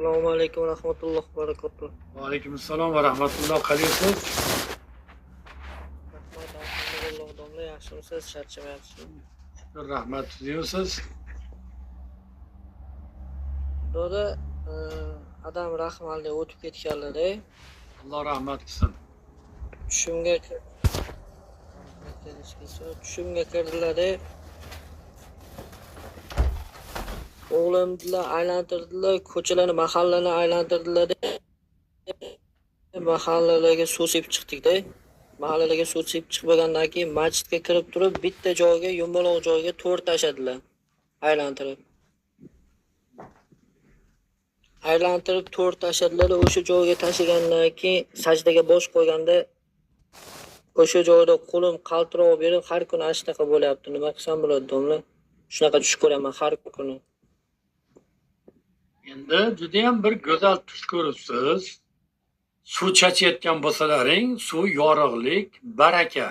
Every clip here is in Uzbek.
Assalomu alaykum va rahmatullohi va barakatuh. Va alaykum assalom va rahmatulloh. Qalaysiz? Rahmat, alhamdulillah domla, yaxshimisiz, charchamayapsizmi? Shukr, rahmat. Sizimsiz? Doda, adam rahmatli o'tib ketganlar-da. Alloh rahmat qilsin. Tushimga kirdilar-da. O'g'limni aylantirdilar, ko'chalarni, mahallani aylantirdilar-da. Mahallalarga suv sepib chiqdik-da. Mahallalarga suv sepib chiqmagandan keyin masjidga kirib turib, bitta joyga, yumaloq joyga to'r tashadilar. Aylantirib to'r tashadilar. O'sha joyga tashigandan keyin sajdaga bosh qo'yganda o'sha joyda qo'lim qaltiroq berib, har kuni ana shunaqa bo'lyapti. Nima qilsam bo'ladi, domla? Shunaqa tush ko'raman har kuni. Endi juda ham bir go'zal tush ko'ribsiz. Suv chachayotgan bo'lsalaring, suv yorug'lik, baraka.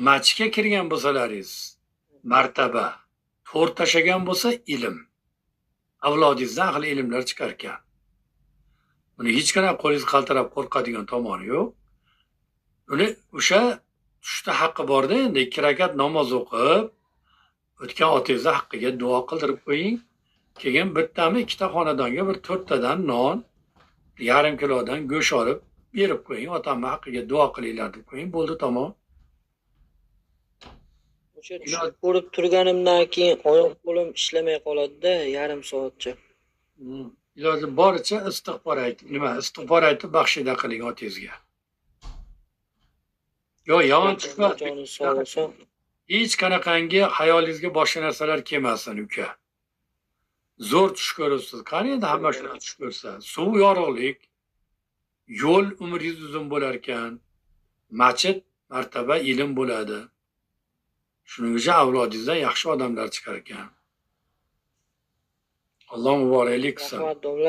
Masjidga kirgan bo'lsalaringiz, martaba. To'r tashagan bo'lsa ilm. Avlodingizdan ahli ilmlar chiqar ekan. Buni hech qanaqa qo'lingiz qaltirab qo'rqadigan tomoni yo'q. Uni o'sha tushda haqqi borda, endi 2 rakat namoz o'qib, o'tgan otangizni haqqiga duo qildirib qo'ying. Keyin bittami, ikkita xonadonga bir 4 tadan non, yarim kilodan go'sht olib berib qo'ying. Otamning haqqiga duo qilinglar deb qo'ying. Bo'ldi, tamom. O'sha tushib ko'rib turganimdan keyin oyoq qo'lim ishlamay qoladi-da, yarim soatcha. Iloji boricha istig'for aytib baxshida qiling otangizga. Yo, yomon tushma. Joni sog' bo'lsin. Hech qanaqangi hayolingizga boshqa narsalar kelmasin, uka. Zo'r tush ko'ribsiz. Qani endi hamma shunday tush ko'rsa, suv yorug'lik, yo'l umringiz uzun bo'lar ekan, masjid martaba ilm bo'ladi. Shuning uchun avlodingizdan yaxshi odamlar chiqar ekan. Alloh muboraklik qilsin. Rahmat domla.